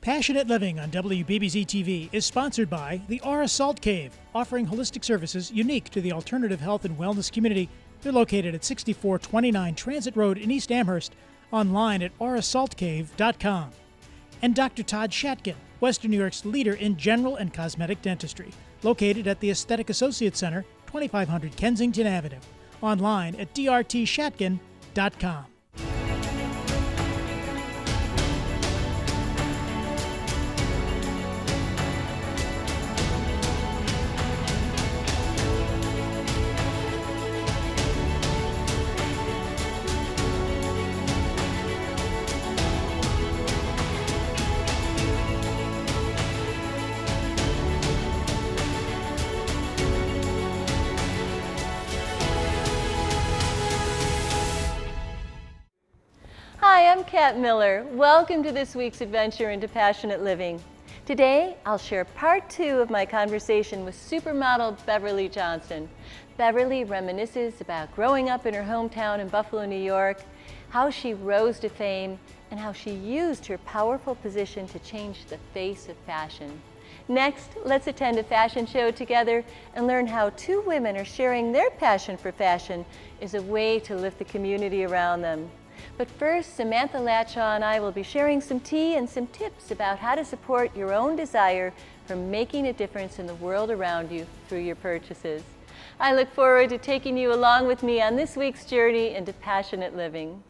Passionate Living on WBBZ TV is sponsored by the Aura Salt Cave, offering holistic services unique to the alternative health and wellness community. They're located at 6429 Transit Road in East Amherst, online at aurasaltcave.com. And Dr. Todd Shatkin, Western New York's leader in general and cosmetic dentistry, located at the Aesthetic Associates Center, 2500 Kensington Avenue, online at drtshatkin.com. Hi, I'm Kat Miller. Welcome to this week's adventure into Passionate Living. Today, I'll share part 2 of my conversation with Supermodel Beverly Johnson. Beverly reminisces about growing up in her hometown in Buffalo, New York, how she rose to fame, and how she used her powerful position to change the face of fashion. Next, let's attend a fashion show together and learn how 2 women are sharing their passion for fashion as a way to lift the community around them. But first, Samantha Latshaw and I will be sharing some tea and some tips about how to support your own desire for making a difference in the world around you through your purchases. I look forward to taking you along with me on this week's journey into passionate living.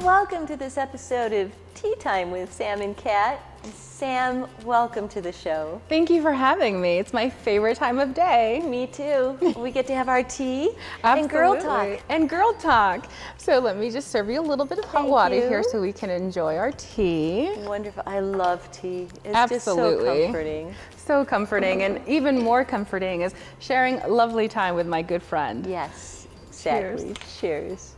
Welcome to this episode of Tea Time with Sam and Kat. Sam, welcome to the show. Thank you for having me. It's my favorite time of day. Me too. We get to have our tea and girl talk. And girl talk. So let me just serve you a little bit of hot water here so we can enjoy our tea. Wonderful. I love tea. It's Absolutely. Just so comforting. So comforting, and even more comforting is sharing a lovely time with my good friend. Yes, exactly. Cheers.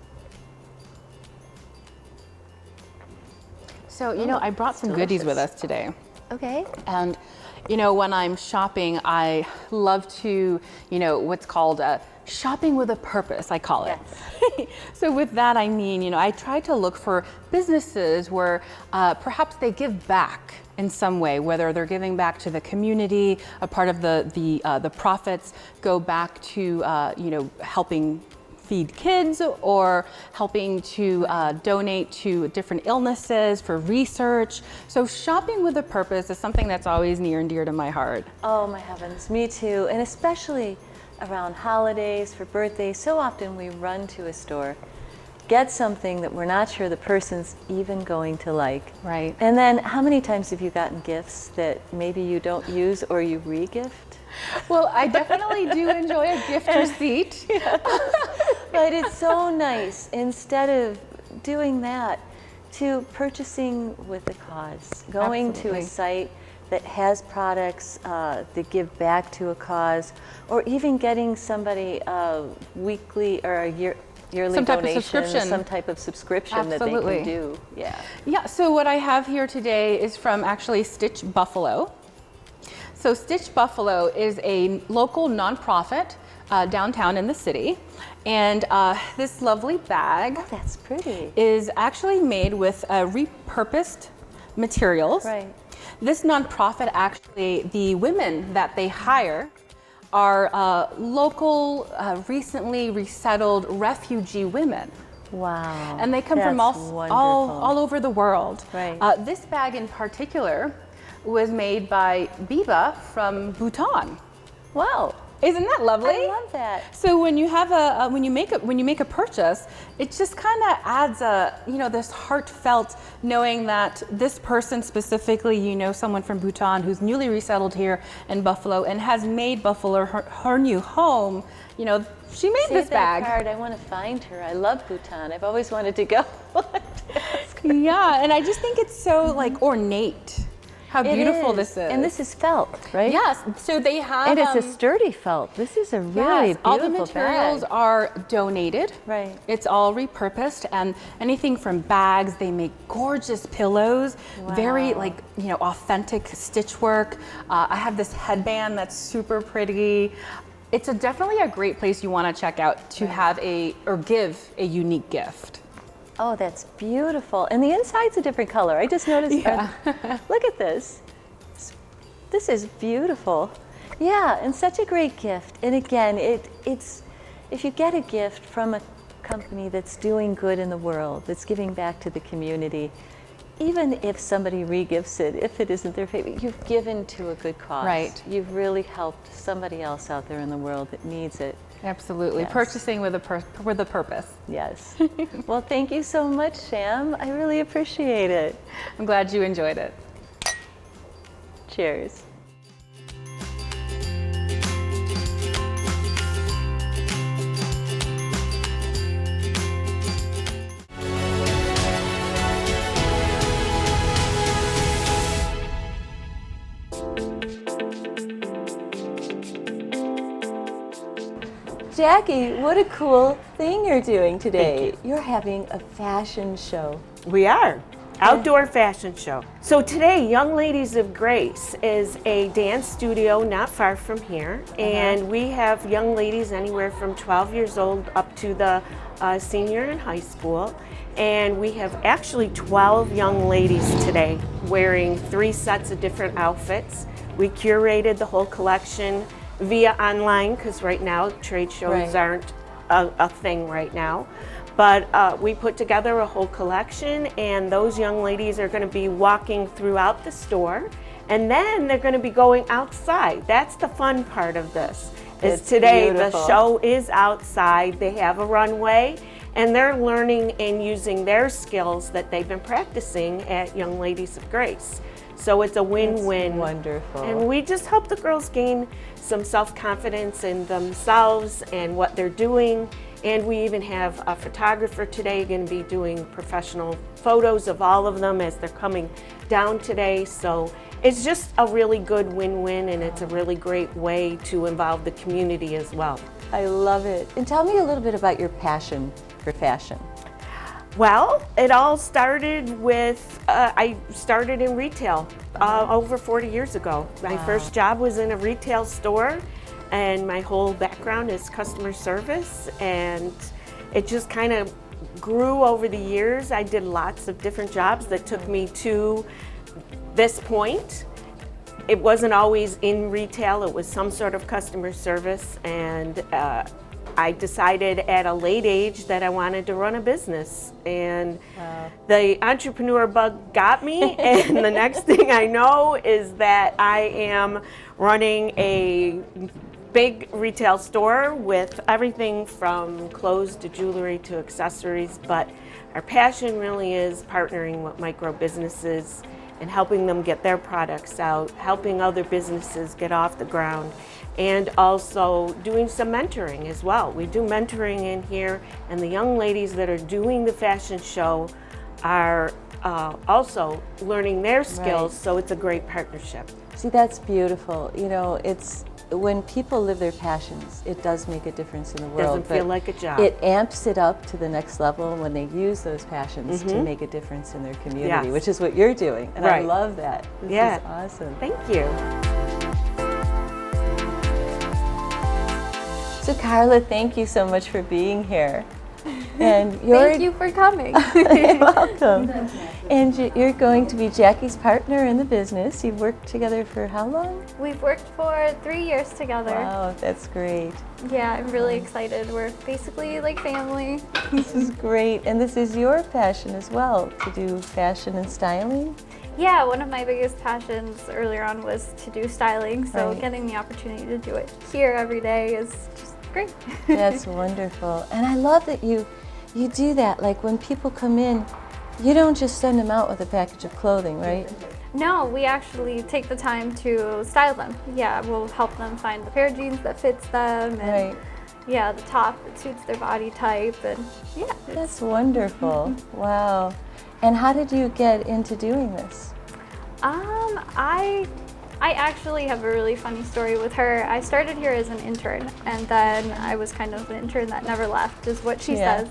So, you know, I brought some goodies with us today. Okay. And, you know, when I'm shopping, I love to, you know, what's called shopping with a purpose, I call it. Yes. So with that, I mean, you know, I try to look for businesses where perhaps they give back in some way, whether they're giving back to the community, a part of the profits go back to, you know, helping feed kids or helping to donate to different illnesses for research. So shopping with a purpose is something that's always near and dear to my heart. Oh my heavens, me too. And especially around holidays, for birthdays, so often we run to a store, get something that we're not sure the person's even going to like. Right. And then how many times have you gotten gifts that maybe you don't use or you re-gift? Well, I definitely do enjoy a gift receipt. Yes. But it's so nice, instead of doing that, to purchasing with a cause, going Absolutely. to a site that has products that give back to a cause, or even getting somebody a weekly or a yearly some type donation, of subscription. Some type of subscription Absolutely. that they can do. Yeah. Yeah, so what I have here today is from actually Stitch Buffalo. So Stitch Buffalo is a local nonprofit downtown in the city. And this lovely bag That's pretty. is actually made with repurposed materials. Right. This nonprofit, actually, the women that they hire are local, recently resettled refugee women. Wow. And they come from That's all over the world. Right. This bag in particular was made by Biba from Bhutan. Wow. Isn't that lovely? I love that. So when you have when you make a purchase, it just kind of adds this heartfelt knowing that this person specifically, you know, someone from Bhutan who's newly resettled here in Buffalo and has made Buffalo her new home. You know, she made this bag. Card. I want to find her. I love Bhutan. I've always wanted to go. Yeah, and I just think it's so like ornate. How beautiful this is. And this is felt, right? Yes, so they have... And it's a sturdy felt. This is a really beautiful all the materials bag. are donated. Right. It's all repurposed, and anything from bags, they make gorgeous pillows, very authentic stitch work. I have this headband that's super pretty. It's definitely a great place you want to check out to have give a unique gift. Oh, that's beautiful. And the inside's a different color. I just noticed. Yeah. Look at this. This is beautiful. Yeah, and such a great gift. And again, it's if you get a gift from a company that's doing good in the world, that's giving back to the community, even if somebody re-gifts it, if it isn't their favorite, you've given to a good cause. Right. You've really helped somebody else out there in the world that needs it. Absolutely. Yes. Purchasing with a purpose. Yes. Well, thank you so much, Sam. I really appreciate it. I'm glad you enjoyed it. Cheers. Jackie, what a cool thing you're doing today. You're having a fashion show. We are. Outdoor fashion show. So today, Young Ladies of Grace is a dance studio not far from here. And we have young ladies anywhere from 12 years old up to the senior in high school. And we have actually 12 young ladies today wearing 3 sets of different outfits. We curated the whole collection via online, because right now trade shows aren't a thing right now. But we put together a whole collection, and those young ladies are going to be walking throughout the store, and then they're going to be going outside. That's the fun part of this. Is today beautiful. The show is outside. They have a runway, and they're learning and using their skills that they've been practicing at Young Ladies of Grace. So it's a win-win. Wonderful. And we just help the girls gain some self-confidence in themselves and what they're doing. And we even have a photographer today going to be doing professional photos of all of them as they're coming down today. So it's just a really good win-win, and it's a really great way to involve the community as well. I love it. And tell me a little bit about your passion for fashion. Well, it all started with, I started in retail over 40 years ago. My first job was in a retail store, and my whole background is customer service, and it just kind of grew over the years. I did lots of different jobs that took me to this point. It wasn't always in retail, it was some sort of customer service, and I decided at a late age that I wanted to run a business, and the entrepreneur bug got me, and the next thing I know is that I am running a big retail store with everything from clothes to jewelry to accessories, but our passion really is partnering with micro businesses and helping them get their products out, helping other businesses get off the ground, and also doing some mentoring as well. We do mentoring in here, and the young ladies that are doing the fashion show are also learning their skills, so it's a great partnership. See, that's beautiful. You know, it's when people live their passions, it does make a difference in the world. Doesn't feel like a job. It amps it up to the next level when they use those passions to make a difference in their community, which is what you're doing. And I love that. This is awesome. Thank you. So Carla, thank you so much for being here. And Thank you for coming. You're welcome. And you're going to be Jackie's partner in the business. You've worked together for how long? We've worked for 3 years together. Wow, that's great. Yeah, I'm really excited. We're basically like family. This is great. And this is your passion as well, to do fashion and styling? Yeah, one of my biggest passions earlier on was to do styling, so Right. getting the opportunity to do it here every day is just great. That's wonderful. And I love that you do that. Like when people come in, you don't just send them out with a package of clothing, right? No, we actually take the time to style them. Yeah, we'll help them find the pair of jeans that fits them, and yeah, the top that suits their body type, and yeah. That's wonderful. Wow. And how did you get into doing this? I actually have a really funny story with her. I started here as an intern, and then I was kind of an intern that never left, is what she says.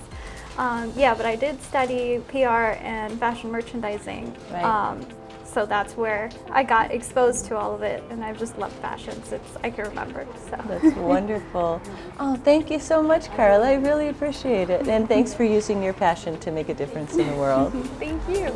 Yeah, but I did study PR and fashion merchandising. Right. So that's where I got exposed to all of it, and I've just loved fashion since I can remember. So That's wonderful. Oh, thank you so much, Carla. I really appreciate it. And thanks for using your passion to make a difference in the world. thank you.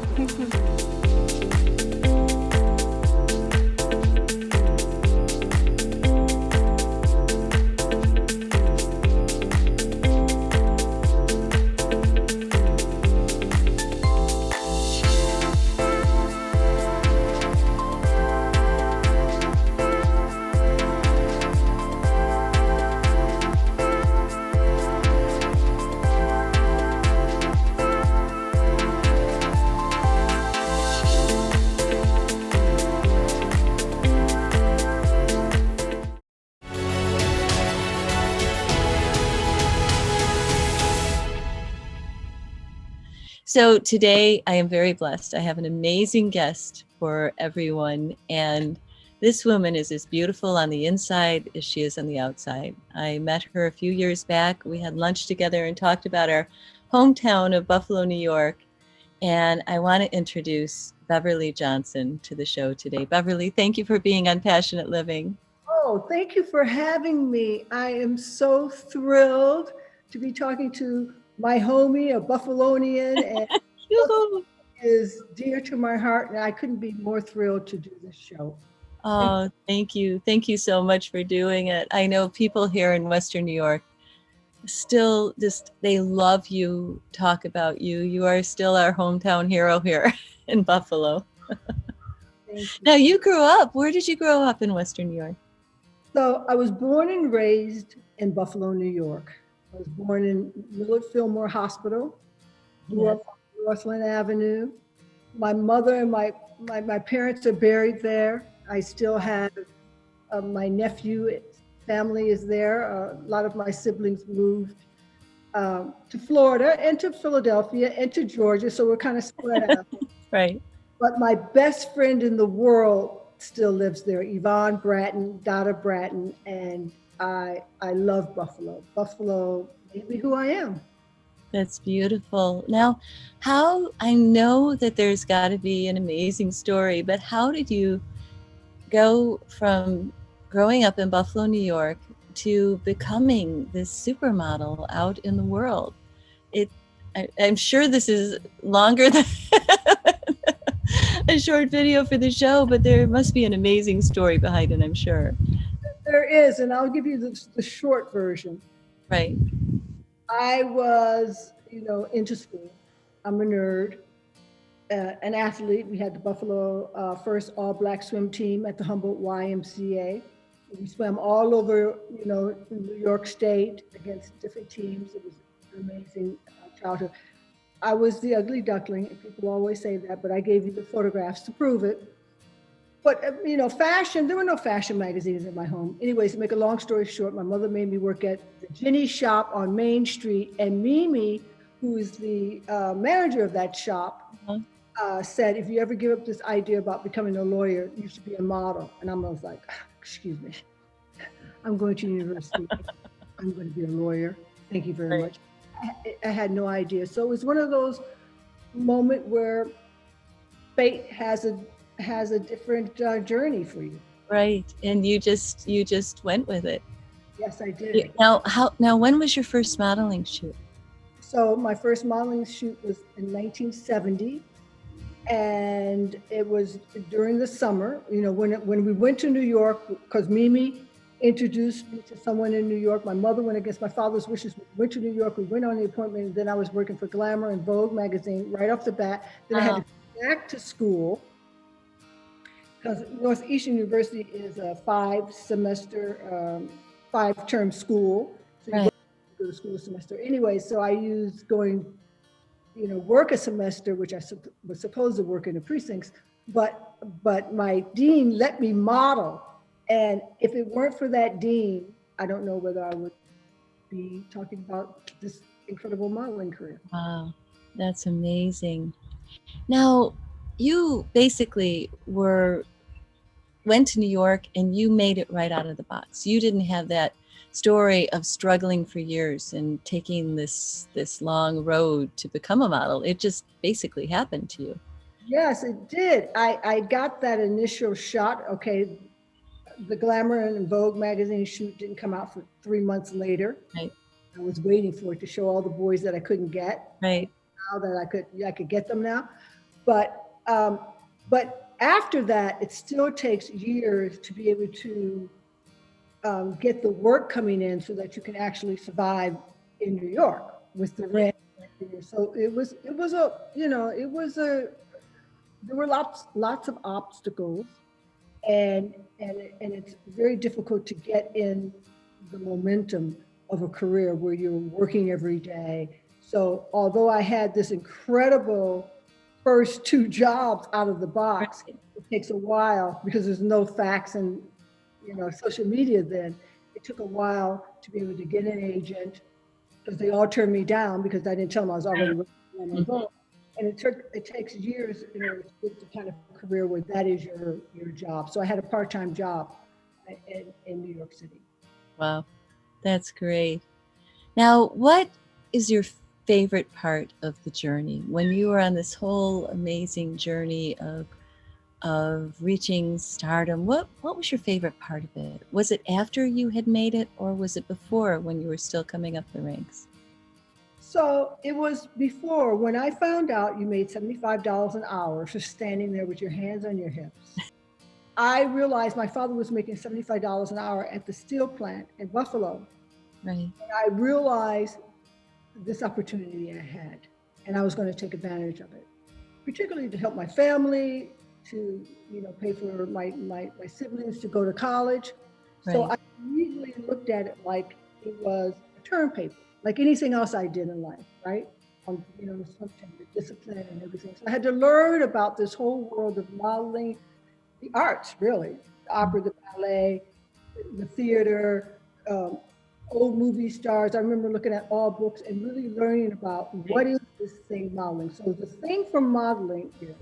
So today I am very blessed. I have an amazing guest for everyone. And this woman is as beautiful on the inside as she is on the outside. I met her a few years back. We had lunch together and talked about our hometown of Buffalo, New York. And I want to introduce Beverly Johnson to the show today. Beverly, thank you for being on Passionate Living. Oh, thank you for having me. I am so thrilled to be talking to my homie, a Buffalonian, and is dear to my heart, and I couldn't be more thrilled to do this show. Oh, thank you. Thank you so much for doing it. I know people here in Western New York still just, they love you, talk about you. You are still our hometown hero here in Buffalo. Now you grew up, where did you grow up in Western New York? So I was born and raised in Buffalo, New York. I was born in Willard Fillmore Hospital, grew up on Northland Avenue. My mother and my parents are buried there. I still have my nephew, family is there. A lot of my siblings moved to Florida and to Philadelphia and to Georgia, so we're kind of spread out. Right. But my best friend in the world still lives there, Yvonne Bratton, Dada Bratton, and I love Buffalo. Buffalo made me who I am. That's beautiful. Now, I know that there's got to be an amazing story, but how did you go from growing up in Buffalo, New York, to becoming this supermodel out in the world? I'm sure this is longer than a short video for the show, but there must be an amazing story behind it, I'm sure. There is, and I'll give you the short version. Right. I was, into school. I'm a nerd, an athlete. We had the Buffalo first all-black swim team at the Humboldt YMCA. We swam all over, New York State against different teams. It was an amazing childhood. I was the ugly duckling, and people always say that, but I gave you the photographs to prove it. But, fashion, there were no fashion magazines in my home. Anyways, to make a long story short, my mother made me work at the Ginny shop on Main Street, and Mimi, who is the manager of that shop, said, if you ever give up this idea about becoming a lawyer, you should be a model. And I was like, excuse me, I'm going to university. I'm going to be a lawyer. Thank you very much. I had no idea. So it was one of those moments where fate has a different journey for you. Right. And you just went with it. Yes, I did. Now when was your first modeling shoot? So my first modeling shoot was in 1970. And it was during the summer, when we went to New York, because Mimi introduced me to someone in New York. My mother went against my father's wishes. We went to New York. We went on the appointment. And then I was working for Glamour and Vogue magazine right off the bat. Then I had to go back to school because Northeastern University is a 5-term school. So you go to school a semester. Anyway, so I used going, work a semester, which I was supposed to work in the precincts, but my dean let me model. And if it weren't for that dean, I don't know whether I would be talking about this incredible modeling career. Wow, that's amazing. Now, you basically went to New York and you made it right out of the box. You didn't have that story of struggling for years and taking this long road to become a model. It just basically happened to you. Yes, it did. I got that initial shot. Okay, the Glamour and Vogue magazine shoot didn't come out for 3 months later. Right. I was waiting for it to show all the boys that I couldn't get. Right. Now that I could get them now, but after that, it still takes years to be able to get the work coming in so that you can actually survive in New York with the rent. So it was there were lots of obstacles, and it's very difficult to get in the momentum of a career where you're working every day. So although I had this incredible first 2 jobs out of the box, it takes a while because there's no fax and social media then. It took a while to be able to get an agent because they all turned me down because I didn't tell them I was already working on my book. And it takes years in order to get the kind of career where that is your job. So I had a part-time job in New York City. Wow, that's great. Now, what is your favorite part of the journey when you were on this whole amazing journey of reaching stardom? What was your favorite part of it? Was it after you had made it, or was it before when you were still coming up the ranks? So it was before, when I found out you made $75 an hour for standing there with your hands on your hips. I realized my father was making $75 an hour at the steel plant in Buffalo. Right. And I realized this opportunity I had, and I was going to take advantage of it, particularly to help my family, to pay for my siblings to go to college. Right. So I immediately looked at it like it was a term paper, like anything else I did in life, right? On something, the discipline and everything. So I had to learn about this whole world of modeling, the arts, really, the opera, the ballet, the theater, old movie stars. I remember looking at all books and really learning about what is this thing modeling. So the thing for modeling is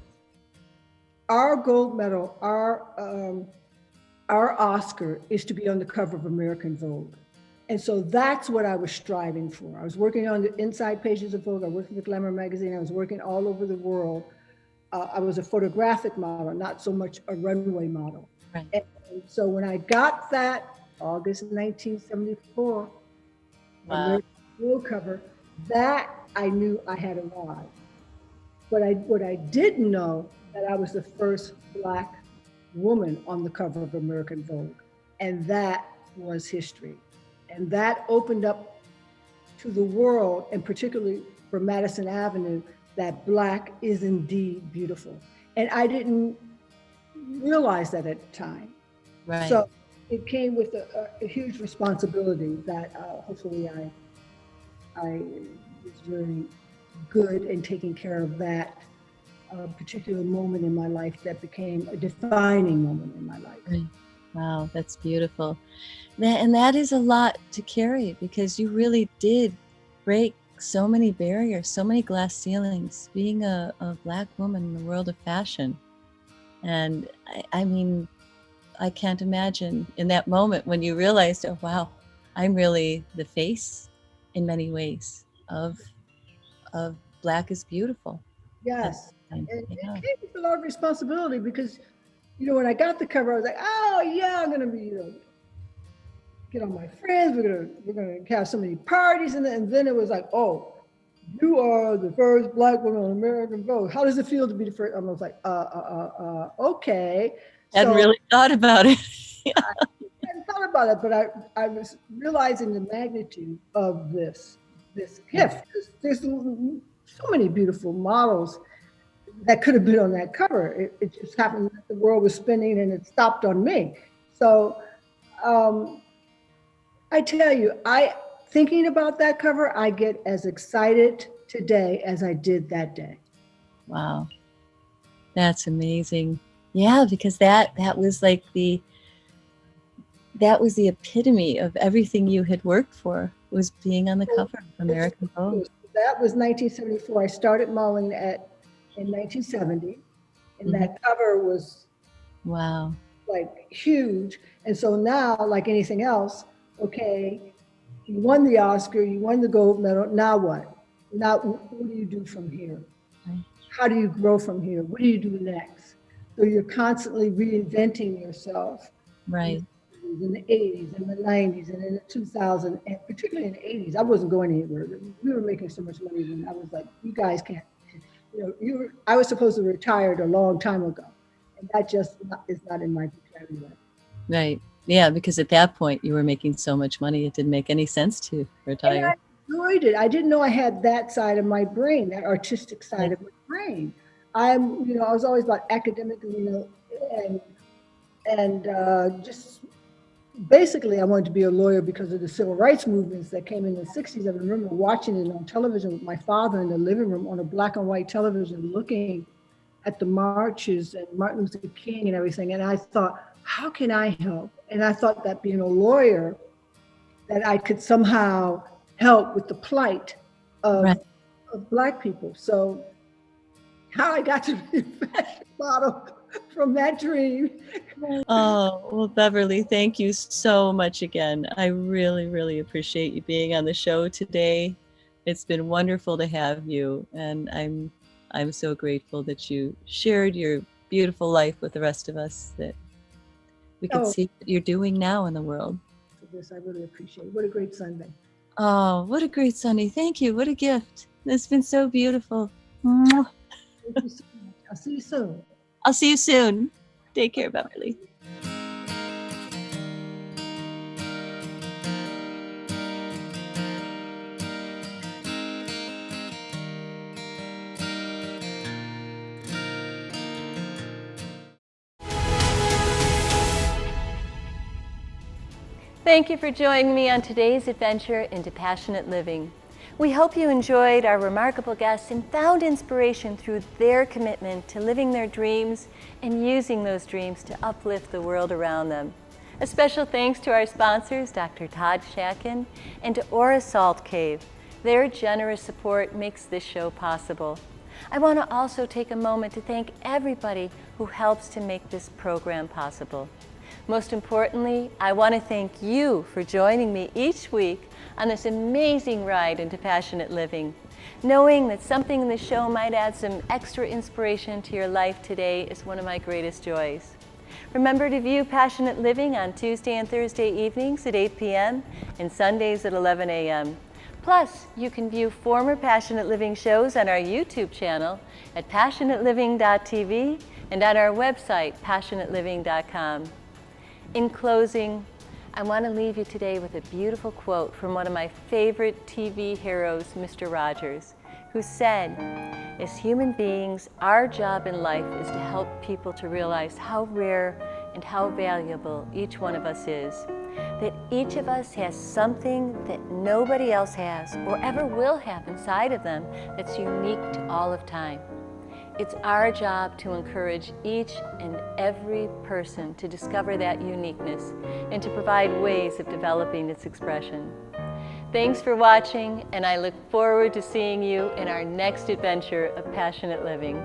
our gold medal, our Oscar is to be on the cover of American Vogue. And so that's what I was striving for. I was working on the inside pages of Vogue. I worked for the Glamour magazine. I was working all over the world. I was a photographic model, not so much a runway model. Right. And so when I got that August 1974 American Vogue cover, that I knew I had arrived. But what I didn't know, that I was the first Black woman on the cover of American Vogue. And that was history. And that opened up to the world, and particularly for Madison Avenue, that Black is indeed beautiful. And I didn't realize that at the time. Right. So it came with a huge responsibility that hopefully I was very good in taking care of that particular moment in my life that became a defining moment in my life. Right. Wow, that's beautiful. And that is a lot to carry, because you really did break so many barriers, so many glass ceilings, being a Black woman in the world of fashion. And I mean, I can't imagine in that moment when you realized, oh, wow, I'm really the face in many ways of Black is beautiful. Yes. And it came with a lot of responsibility because, when I got the cover, I was like, oh yeah, I'm gonna be, get all my friends. We're gonna have so many parties, and then it was like, oh, you are the first Black woman on American Vogue. How does it feel to be the first? I was like, okay. Hadn't really thought about it. I hadn't thought about it, but I was realizing the magnitude of this gift. There's so many beautiful models that could have been on that cover. It just happened that the world was spinning and it stopped on me. So I tell you, thinking about that cover, I get as excited today as I did that day. Wow, that's amazing. Yeah, because that was like the epitome of everything you had worked for, was being on the cover of American Vogue. That was 1974. I started modeling in 1970, and that cover was wow, like huge. And so now, like anything else, okay, you won the Oscar, you won the gold medal. Now what? Now what do you do from here? Right. how do you grow from here? What do you do next? So you're constantly reinventing yourself. Right. In the 80s, in the 90s, and in the 2000s, and particularly in the 80s, I wasn't going anywhere. We were making so much money when I was like, you guys can't, I was supposed to retire a long time ago. And that just is not in my vocabulary. Right. Yeah, because at that point you were making so much money, it didn't make any sense to retire. And I enjoyed it. I didn't know I had that side of my brain, that artistic side of my brain. I was always about academically, and just basically I wanted to be a lawyer because of the civil rights movements that came in the 60s. I remember watching it on television with my father in the living room on a black and white television, looking at the marches and Martin Luther King and everything. And I thought, how can I help? And I thought that being a lawyer, that I could somehow help with the plight of Black people. So how I got to be a fashion model from that dream. Oh, well, Beverly, thank you so much again. I really, really appreciate you being on the show today. It's been wonderful to have you. And I'm so grateful that you shared your beautiful life with the rest of us, that we could see what you're doing now in the world. This I really appreciate. What a great Sunday. Oh, what a great Sunday. Thank you. What a gift. It's been so beautiful. Mwah. Thank you so much. I'll see you soon. I'll see you soon. Take care, Beverly. Thank you for joining me on today's adventure into passionate living. We hope you enjoyed our remarkable guests and found inspiration through their commitment to living their dreams and using those dreams to uplift the world around them. A special thanks to our sponsors, Dr. Todd Shakin and to Aura Salt Cave. Their generous support makes this show possible. I want to also take a moment to thank everybody who helps to make this program possible. Most importantly, I want to thank you for joining me each week on this amazing ride into passionate living. Knowing that something in the show might add some extra inspiration to your life today is one of my greatest joys. Remember to view Passionate Living on Tuesday and Thursday evenings at 8 p.m. and Sundays at 11 a.m. Plus, you can view former Passionate Living shows on our YouTube channel at passionateliving.tv and on our website, passionateliving.com. In closing, I want to leave you today with a beautiful quote from one of my favorite TV heroes, Mr. Rogers, who said, "As human beings, our job in life is to help people to realize how rare and how valuable each one of us is. That each of us has something that nobody else has or ever will have inside of them that's unique to all of time. It's our job to encourage each and every person to discover that uniqueness and to provide ways of developing its expression." Thanks for watching, and I look forward to seeing you in our next adventure of passionate living.